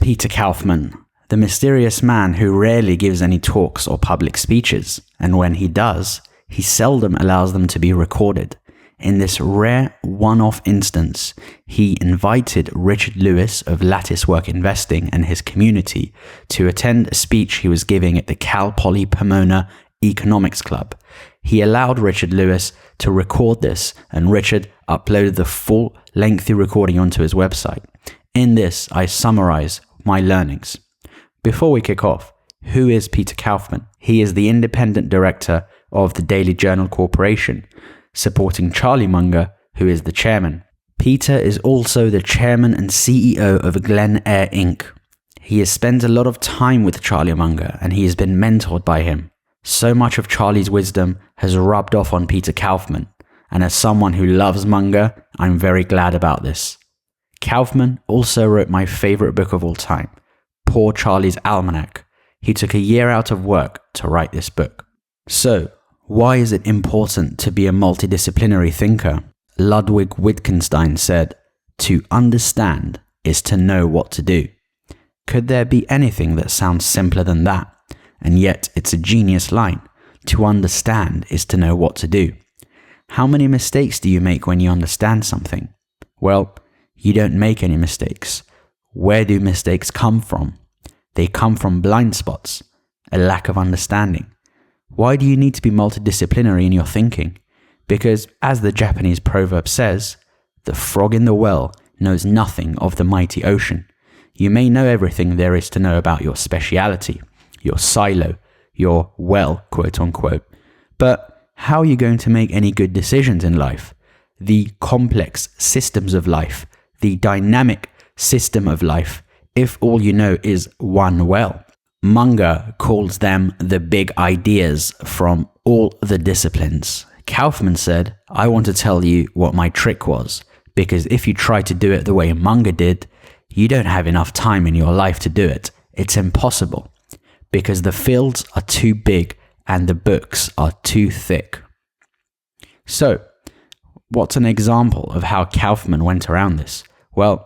Peter Kaufman, the mysterious man who rarely gives any talks or public speeches, and when he does, he seldom allows them to be recorded. In this rare one-off instance, he invited Richard Lewis of Latticework Investing and his community to attend a speech he was giving at the Cal Poly Pomona Economics Club. He allowed Richard Lewis to record this, and Richard uploaded the full lengthy recording onto his website. In this, I summarize my learnings. Before we kick off, who is Peter Kaufman? He is the independent director of the Daily Journal Corporation, supporting Charlie Munger, who is the chairman. Peter is also the chairman and CEO of Glen Air Inc. He has spent a lot of time with Charlie Munger, and he has been mentored by him. So much of Charlie's wisdom has rubbed off on Peter Kaufman, and as someone who loves Munger, I'm very glad about this. Kaufman also wrote my favorite book of all time, Poor Charlie's Almanac. He took a year out of work to write this book. So, why is it important to be a multidisciplinary thinker? Ludwig Wittgenstein said, "To understand is to know what to do." Could there be anything that sounds simpler than that? And yet it's a genius line. To understand is to know what to do. How many mistakes do you make when you understand something? Well, you don't make any mistakes. Where do mistakes come from? They come from blind spots, a lack of understanding. Why do you need to be multidisciplinary in your thinking? Because, as the Japanese proverb says, the frog in the well knows nothing of the mighty ocean. You may know everything there is to know about your speciality, your silo, your well, quote unquote. But how are you going to make any good decisions in life? The complex systems of life, the dynamic system of life, if all you know is one well. Munger calls them the big ideas from all the disciplines. Kaufman said, "I want to tell you what my trick was, because if you try to do it the way Munger did, you don't have enough time in your life to do it. It's impossible, because the fields are too big and the books are too thick." So, what's an example of how Kaufman went around this? Well,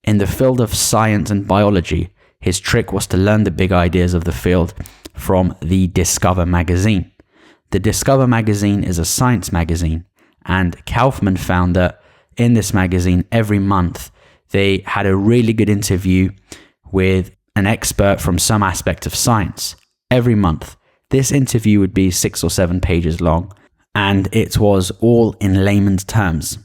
in the field of science and biology, his trick was to learn the big ideas of the field from the Discover magazine. The Discover magazine is a science magazine, and Kaufman found that in this magazine every month they had a really good interview with an expert from some aspect of science. Every month. This interview would be 6 or 7 pages long, and it was all in layman's terms.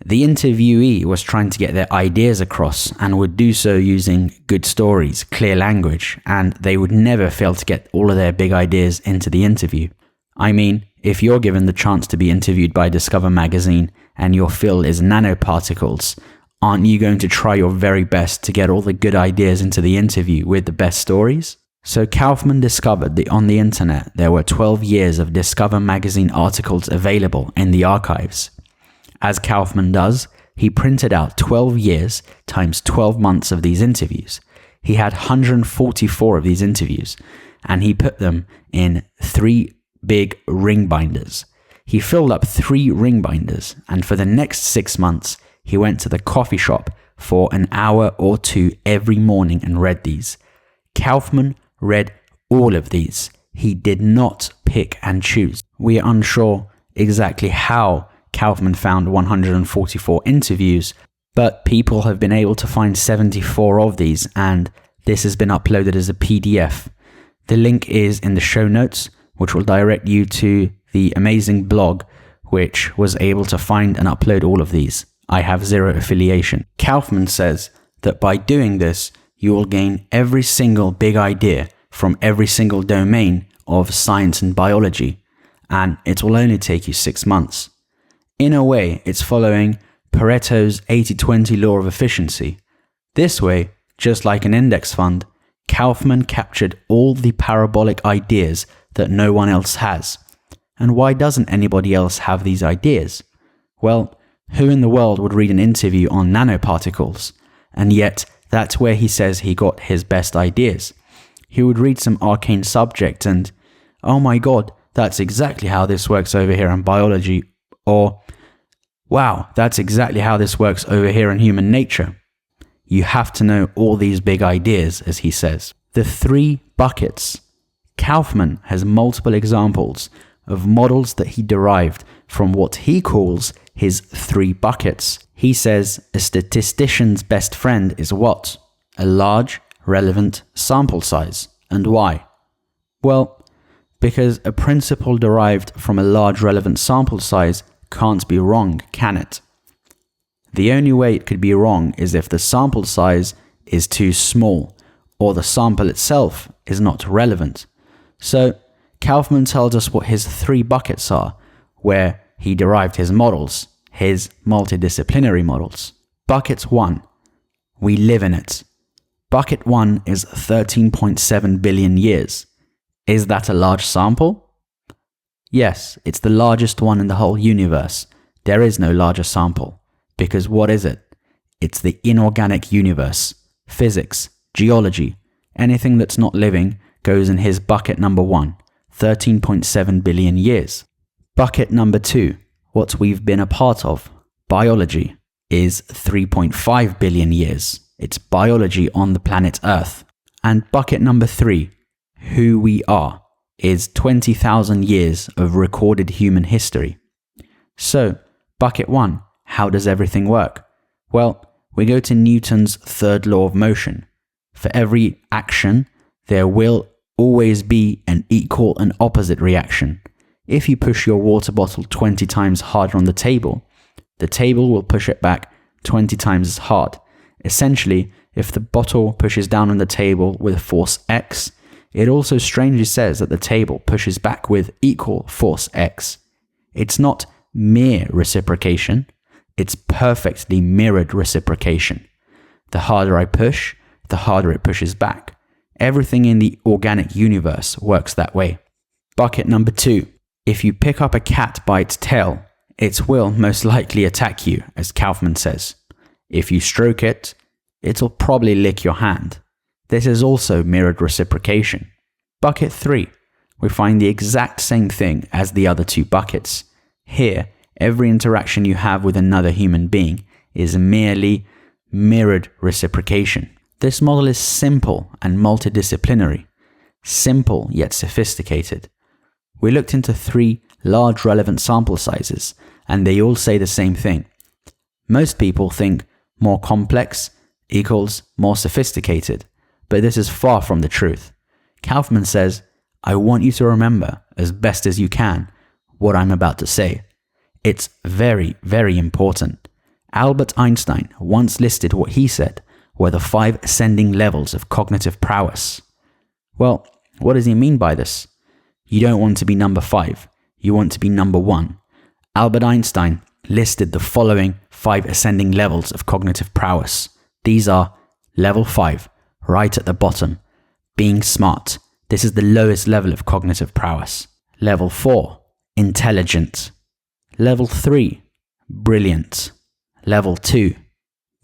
The interviewee was trying to get their ideas across and would do so using good stories, clear language, and they would never fail to get all of their big ideas into the interview. I mean, if you're given the chance to be interviewed by Discover magazine and your field is nanoparticles, aren't you going to try your very best to get all the good ideas into the interview with the best stories? So Kaufman discovered that on the internet there were 12 years of Discover magazine articles available in the archives. As Kaufman does, he printed out 12 years times 12 months of these interviews. He had 144 of these interviews, and he put them in 3 big ring binders. He filled up 3 ring binders, and for the next 6 months, he went to the coffee shop for an hour or 2 every morning and read these. Kaufman read all of these. He did not pick and choose. We are unsure exactly how Kaufman found 144 interviews, but people have been able to find 74 of these, and this has been uploaded as a PDF. The link is in the show notes, which will direct you to the amazing blog which was able to find and upload all of these. I have zero affiliation. Kaufman says that by doing this, you will gain every single big idea from every single domain of science and biology, and it will only take you 6 months. In a way, it's following Pareto's 80-20 law of efficiency. This way, just like an index fund, Kaufman captured all the parabolic ideas that no one else has. And why doesn't anybody else have these ideas? Well, who in the world would read an interview on nanoparticles? And yet, that's where he says he got his best ideas. He would read some arcane subject and, oh my god, that's exactly how this works over here in biology, or, wow, that's exactly how this works over here in human nature. You have to know all these big ideas, as he says. The 3 buckets. Kaufman has multiple examples of models that he derived from what he calls his 3 buckets. He says a statistician's best friend is what? A large, relevant sample size. And why? Well, because a principle derived from a large, relevant sample size can't be wrong, can it? The only way it could be wrong is if the sample size is too small or the sample itself is not relevant. So Kaufman tells us what his 3 buckets are, where he derived his models, his multidisciplinary models. Bucket 1. We live in it. Bucket 1 is 13.7 billion years. Is that a large sample? Yes, it's the largest one in the whole universe. There is no larger sample. Because what is it? It's the inorganic universe. Physics, geology, anything that's not living goes in his bucket number 1, 13.7 billion years. Bucket number 2, what we've been a part of, biology, is 3.5 billion years. It's biology on the planet Earth. And bucket number 3, who we are, is 20,000 years of recorded human history. So, bucket 1, how does everything work? Well, we go to Newton's third law of motion. For every action, there will always be an equal and opposite reaction. If you push your water bottle 20 times harder on the table will push it back 20 times as hard. Essentially, if the bottle pushes down on the table with force X, it also strangely says that the table pushes back with equal force X. It's not mere reciprocation, it's perfectly mirrored reciprocation. The harder I push, the harder it pushes back. Everything in the organic universe works that way. Bucket number 2. If you pick up a cat by its tail, it will most likely attack you, as Kaufman says. If you stroke it, it'll probably lick your hand. This is also mirrored reciprocation. Bucket 3. We find the exact same thing as the other 2 buckets. Here, every interaction you have with another human being is merely mirrored reciprocation. This model is simple and multidisciplinary. Simple yet sophisticated. We looked into 3 large relevant sample sizes, and they all say the same thing. Most people think more complex equals more sophisticated, but this is far from the truth. Kaufman says, I want you to remember, as best as you can, what I'm about to say. It's very, very important. Albert Einstein once listed what he said were the 5 ascending levels of cognitive prowess. Well, what does he mean by this? You don't want to be number 5, you want to be number 1. Albert Einstein listed the following 5 ascending levels of cognitive prowess. These are level 5, right at the bottom, being smart. This is the lowest level of cognitive prowess. Level 4, intelligent. Level 3, brilliant. Level 2,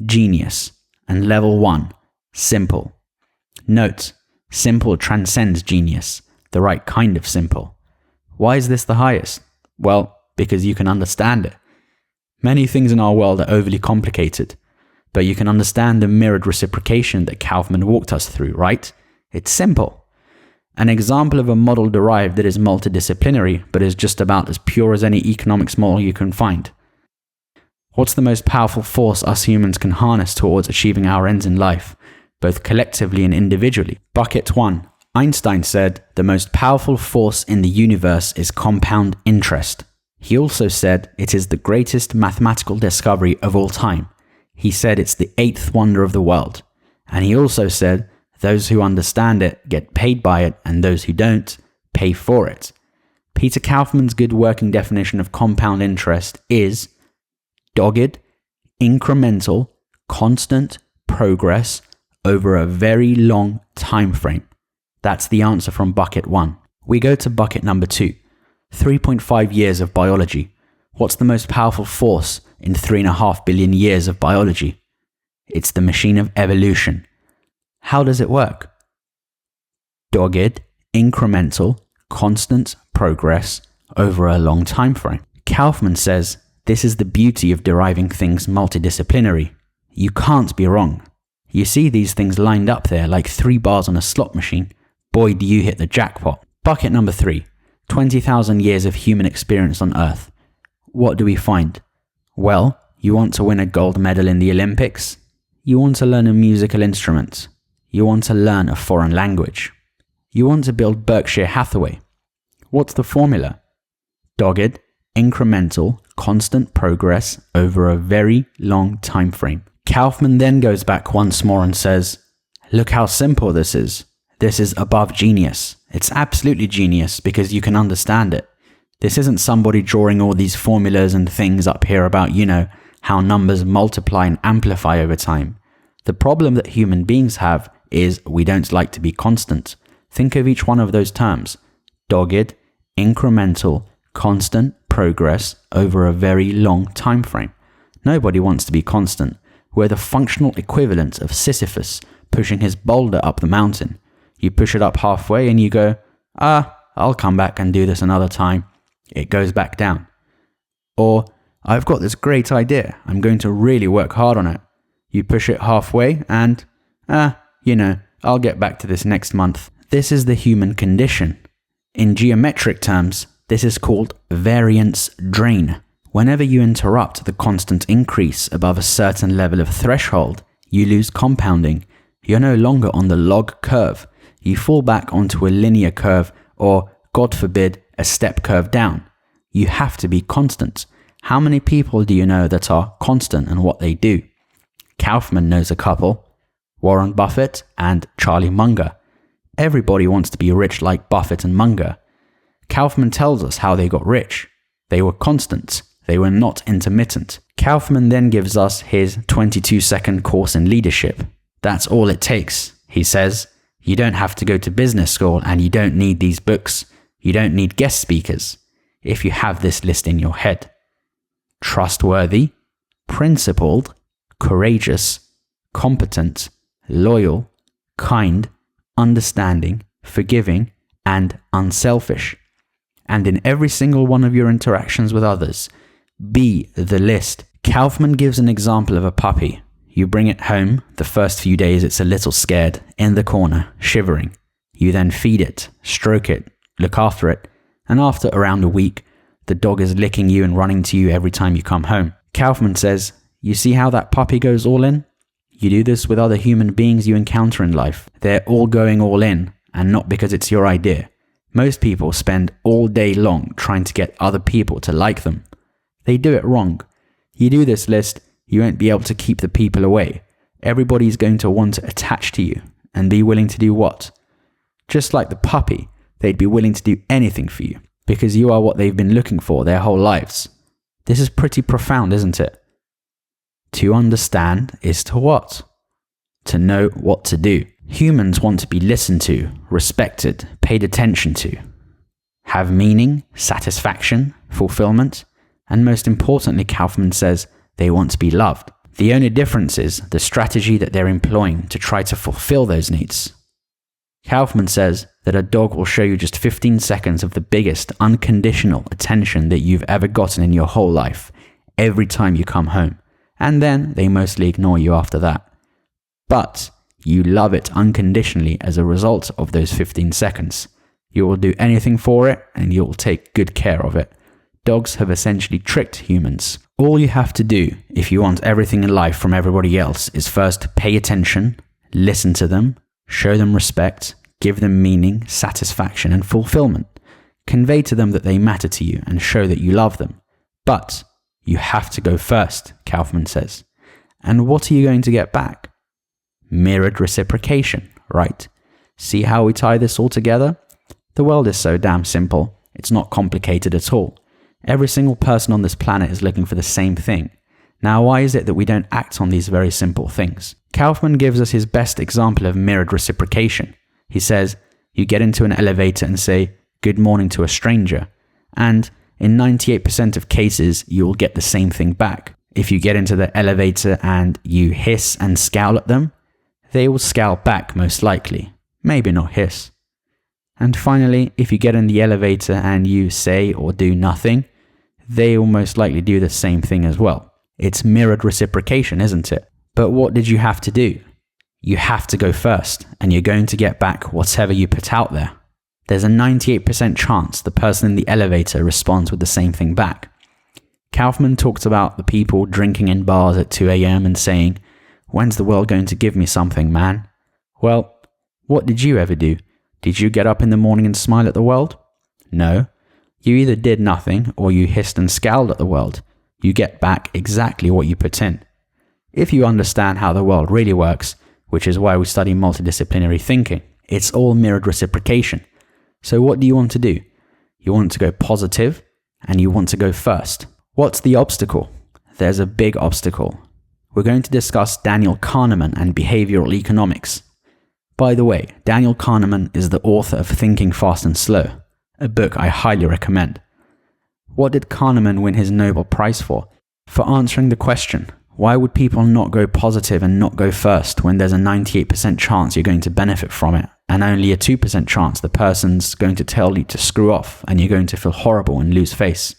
genius. And level 1, simple. Note, simple transcends genius, the right kind of simple. Why is this the highest? Well, because you can understand it. Many things in our world are overly complicated, but you can understand the mirrored reciprocation that Kaufman walked us through, right? It's simple. An example of a model derived that is multidisciplinary, but is just about as pure as any economics model you can find. What's the most powerful force us humans can harness towards achieving our ends in life, both collectively and individually? Bucket 1. Einstein said the most powerful force in the universe is compound interest. He also said it is the greatest mathematical discovery of all time. He said it's the 8th wonder of the world. And he also said those who understand it get paid by it, and those who don't pay for it. Peter Kaufman's good working definition of compound interest is dogged, incremental, constant progress over a very long time frame. That's the answer from bucket 1. We go to bucket number 2. 3.5 years of biology. What's the most powerful force in 3.5 billion years of biology? It's the machine of evolution. How does it work? Dogged, incremental, constant progress over a long time frame. Kaufman says this is the beauty of deriving things multidisciplinary. You can't be wrong. You see these things lined up there like 3 bars on a slot machine. Boy, do you hit the jackpot. Bucket number 3, 20,000 years of human experience on Earth. What do we find? Well, you want to win a gold medal in the Olympics? You want to learn a musical instrument? You want to learn a foreign language? You want to build Berkshire Hathaway? What's the formula? Dogged, incremental, constant progress over a very long time frame. Kaufman then goes back once more and says, look how simple this is. This is above genius. It's absolutely genius because you can understand it. This isn't somebody drawing all these formulas and things up here about, how numbers multiply and amplify over time. The problem that human beings have is we don't like to be constant. Think of each one of those terms. Dogged, incremental, constant progress over a very long time frame. Nobody wants to be constant. We're the functional equivalent of Sisyphus pushing his boulder up the mountain. You push it up halfway and you go, I'll come back and do this another time. It goes back down. Or, I've got this great idea. I'm going to really work hard on it. You push it halfway and, I'll get back to this next month. This is the human condition. In geometric terms, this is called variance drain. Whenever you interrupt the constant increase above a certain level of threshold, you lose compounding. You're no longer on the log curve. You fall back onto a linear curve or, God forbid, a step curve down. You have to be constant. How many people do you know that are constant in what they do? Kaufman knows a couple, Warren Buffett and Charlie Munger. Everybody wants to be rich like Buffett and Munger. Kaufman tells us how they got rich. They were constant. They were not intermittent. Kaufman then gives us his 22-second course in leadership. That's all it takes. He says, you don't have to go to business school and you don't need these books. You don't need guest speakers. If you have this list in your head. Trustworthy, principled, courageous, competent, loyal, kind, understanding, forgiving, and unselfish. And in every single one of your interactions with others, be the list. Kaufman gives an example of a puppy. You bring it home, the first few days it's a little scared, in the corner, shivering. You then feed it, stroke it, look after it, and after around a week, the dog is licking you and running to you every time you come home. Kaufman says, you see how that puppy goes all in? You do this with other human beings you encounter in life. They're all going all in, and not because it's your idea. Most people spend all day long trying to get other people to like them. They do it wrong. You do this list, you won't be able to keep the people away. Everybody's going to want to attach to you and be willing to do what? Just like the puppy, they'd be willing to do anything for you because you are what they've been looking for their whole lives. This is pretty profound, isn't it? To understand is to what? To know what to do. Humans want to be listened to, respected, paid attention to, have meaning, satisfaction, fulfillment, and most importantly, Kaufman says, they want to be loved. The only difference is the strategy that they're employing to try to fulfill those needs. Kaufman says that a dog will show you just 15 seconds of the biggest unconditional attention that you've ever gotten in your whole life, every time you come home, and then they mostly ignore you after that. But you love it unconditionally as a result of those 15 seconds. You will do anything for it and you will take good care of it. Dogs have essentially tricked humans. All you have to do if you want everything in life from everybody else is first pay attention, listen to them, show them respect, give them meaning, satisfaction, and fulfillment. Convey to them that they matter to you and show that you love them. But you have to go first, Kaufman says. And what are you going to get back? Mirrored reciprocation, right? See how we tie this all together? The world is so damn simple. It's not complicated at all. Every single person on this planet is looking for the same thing. Now, why is it that we don't act on these very simple things? Kaufman gives us his best example of mirrored reciprocation. He says, you get into an elevator and say, good morning to a stranger. And in 98% of cases, you will get the same thing back. If you get into the elevator and you hiss and scowl at them, they will scowl back most likely. Maybe not hiss. And finally, if you get in the elevator and you say or do nothing, they will most likely do the same thing as well. It's mirrored reciprocation, isn't it? But what did you have to do? You have to go first, and you're going to get back whatever you put out there. There's a 98% chance the person in the elevator responds with the same thing back. Kaufman talked about the people drinking in bars at 2 a.m. and saying, "When's the world going to give me something, man?" Well, what did you ever do? Did you get up in the morning and smile at the world? No. You either did nothing or you hissed and scowled at the world. You get back exactly what you put in. If you understand how the world really works, which is why we study multidisciplinary thinking, it's all mirrored reciprocation. So what do you want to do? You want to go positive and you want to go first. What's the obstacle? There's a big obstacle. We're going to discuss Daniel Kahneman and behavioral economics. By the way, Daniel Kahneman is the author of Thinking Fast and Slow, a book I highly recommend. What did Kahneman win his Nobel Prize for? For answering the question, why would people not go positive and not go first when there's a 98% chance you're going to benefit from it, and only a 2% chance the person's going to tell you to screw off and you're going to feel horrible and lose face?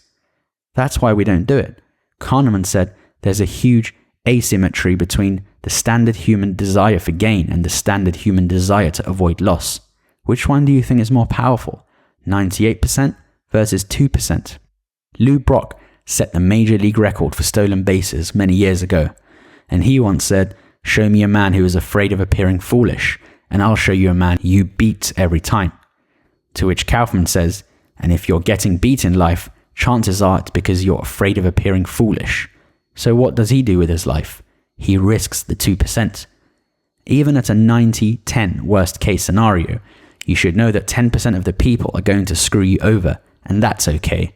That's why we don't do it. Kahneman said there's a huge asymmetry between the standard human desire for gain and the standard human desire to avoid loss. Which one do you think is more powerful? 98% versus 2%. Lou Brock set the major league record for stolen bases many years ago, and he once said, "Show me a man who is afraid of appearing foolish, and I'll show you a man you beat every time." To which Kaufman says, "And if you're getting beat in life, chances are it's because you're afraid of appearing foolish." So what does he do with his life? He risks the 2%. Even at a 90-10 worst case scenario, you should know that 10% of the people are going to screw you over, and that's okay.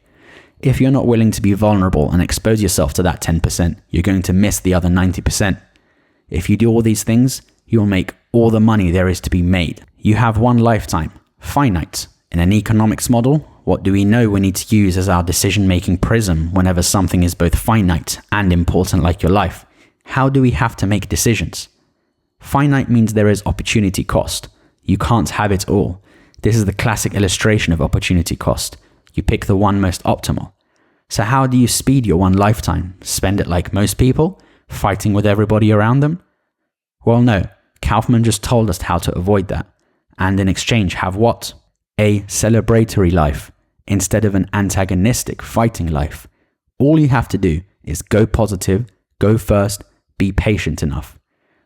If you're not willing to be vulnerable and expose yourself to that 10%, you're going to miss the other 90%. If you do all these things, you'll make all the money there is to be made. You have one lifetime, finite. In an economics model, what do we know we need to use as our decision-making prism whenever something is both finite and important like your life? How do we have to make decisions? Finite means there is opportunity cost. You can't have it all. This is the classic illustration of opportunity cost. You pick the one most optimal. So how do you speed your one lifetime? Spend it like most people, fighting with everybody around them? Well, no. Kaufman just told us how to avoid that. And in exchange, have what? A celebratory life, instead of an antagonistic fighting life. All you have to do is go positive, go first, be patient enough.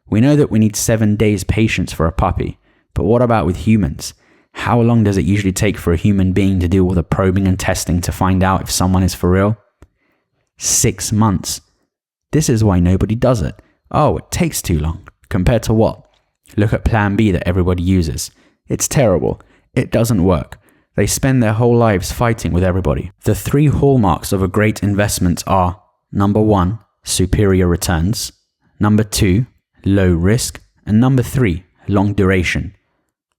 We know that we need 7 days patience for a puppy, but what about with humans? How long does it usually take for a human being to do all the probing and testing to find out if someone is for real? 6 months. This is why nobody does it. Oh, it takes too long. Compared to what? Look at Plan B that everybody uses. It's terrible. It doesn't work. They spend their whole lives fighting with everybody. The 3 hallmarks of a great investment are: number 1, superior returns; number 2, low risk; and number 3, long duration.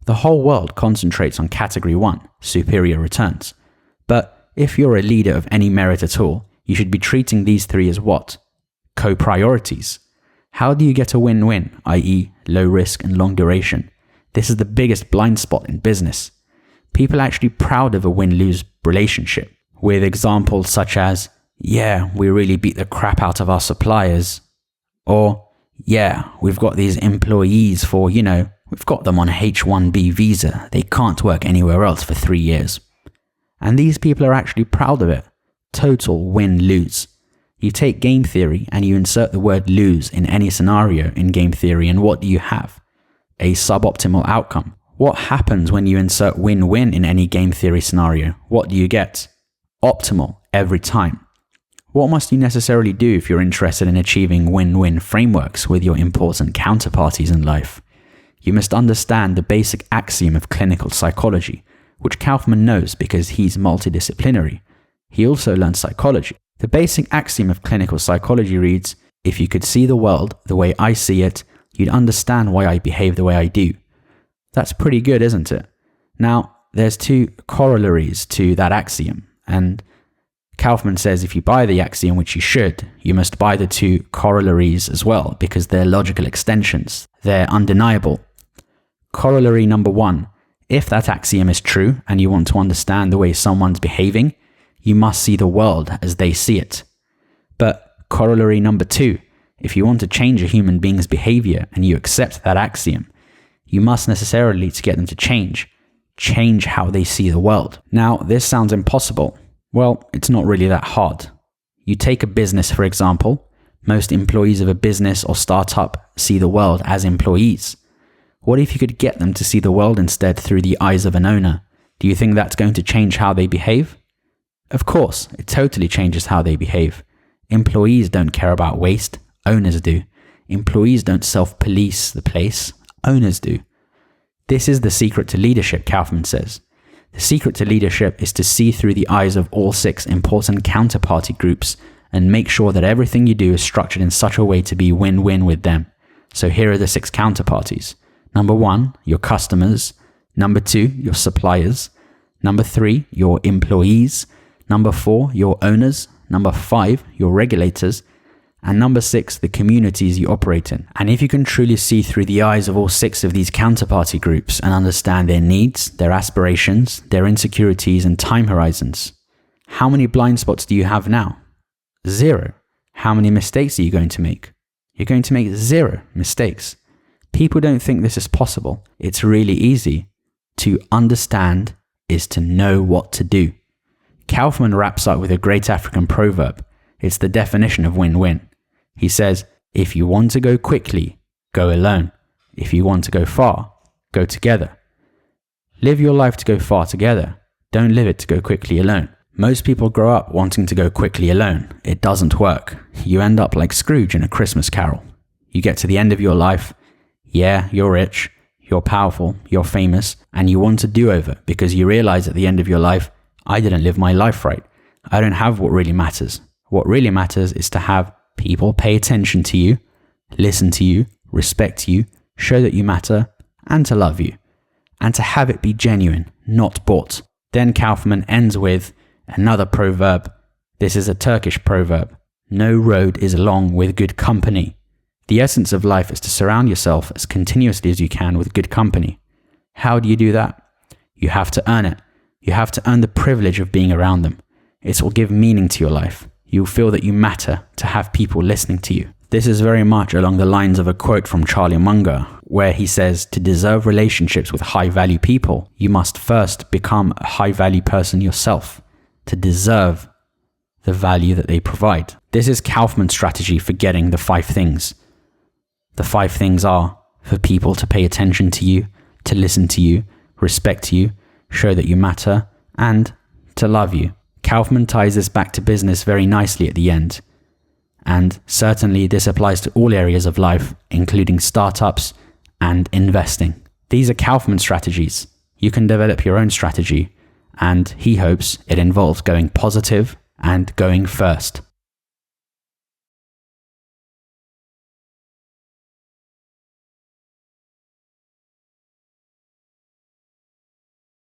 The whole world concentrates on category 1, superior returns. But if you're a leader of any merit at all, you should be treating these 3 as what? Co-priorities. How do you get a win-win, i.e. low risk and long duration? This is the biggest blind spot in business. People are actually proud of a win-lose relationship, with examples such as, "Yeah, we really beat the crap out of our suppliers," or, "Yeah, we've got these employees for, we've got them on a H-1B visa. They can't work anywhere else for 3 years." And these people are actually proud of it. Total win-lose. You take game theory and you insert the word lose in any scenario in game theory, and what do you have? A suboptimal outcome. What happens when you insert win-win in any game theory scenario? What do you get? Optimal every time. What must you necessarily do if you're interested in achieving win-win frameworks with your important counterparties in life? You must understand the basic axiom of clinical psychology, which Kaufman knows because he's multidisciplinary. He also learned psychology. The basic axiom of clinical psychology reads, "If you could see the world the way I see it, you'd understand why I behave the way I do." That's pretty good, isn't it? Now, there's 2 corollaries to that axiom, and Kaufman says if you buy the axiom, which you should, you must buy the 2 corollaries as well, because they're logical extensions. They're undeniable. Corollary number 1, if that axiom is true and you want to understand the way someone's behaving, you must see the world as they see it. But corollary number 2, If you want to change a human being's behavior and you accept that axiom, you must necessarily, to get them to change how they see the world. Now, this sounds impossible. Well, it's not really that hard. You take a business, for example. Most employees of a business or startup see the world as employees. What if you could get them to see the world instead through the eyes of an owner? Do you think that's going to change how they behave? Of course, it totally changes how they behave. Employees don't care about waste, owners do. Employees don't self-police the place, owners do. This is the secret to leadership, Kaufman says. The secret to leadership is to see through the eyes of all 6 important counterparty groups and make sure that everything you do is structured in such a way to be win-win with them. So here are the 6 counterparties. Number 1, your customers. Number 2, your suppliers. Number 3, your employees. Number 4, your owners. Number 5, your regulators. And number 6, the communities you operate in. And if you can truly see through the eyes of all 6 of these counterparty groups and understand their needs, their aspirations, their insecurities and time horizons, how many blind spots do you have now? 0. How many mistakes are you going to make? You're going to make 0 mistakes. People don't think this is possible. It's really easy. To understand is to know what to do. Kaufman wraps up with a great African proverb. It's the definition of win-win. He says, if you want to go quickly, go alone. If you want to go far, go together. Live your life to go far together. Don't live it to go quickly alone. Most people grow up wanting to go quickly alone. It doesn't work. You end up like Scrooge in A Christmas Carol. You get to the end of your life. Yeah, you're rich, you're powerful, you're famous, and you want a do-over because you realize at the end of your life, I didn't live my life right. I don't have what really matters. What really matters is to have people pay attention to you, listen to you, respect you, show that you matter, and to love you. And to have it be genuine, not bought. Then Kaufman ends with another proverb. This is a Turkish proverb. No road is long with good company. The essence of life is to surround yourself as continuously as you can with good company. How do you do that? You have to earn it. You have to earn the privilege of being around them. It will give meaning to your life. You'll feel that you matter to have people listening to you. This is very much along the lines of a quote from Charlie Munger, where he says, to deserve relationships with high-value people, you must first become a high-value person yourself to deserve the value that they provide. This is Kaufman's strategy for getting the 5 things. The 5 things are for people to pay attention to you, to listen to you, respect you, show that you matter, and to love you. Kaufman ties this back to business very nicely at the end. And certainly this applies to all areas of life, including startups and investing. These are Kaufman strategies. You can develop your own strategy, and he hopes it involves going positive and going first.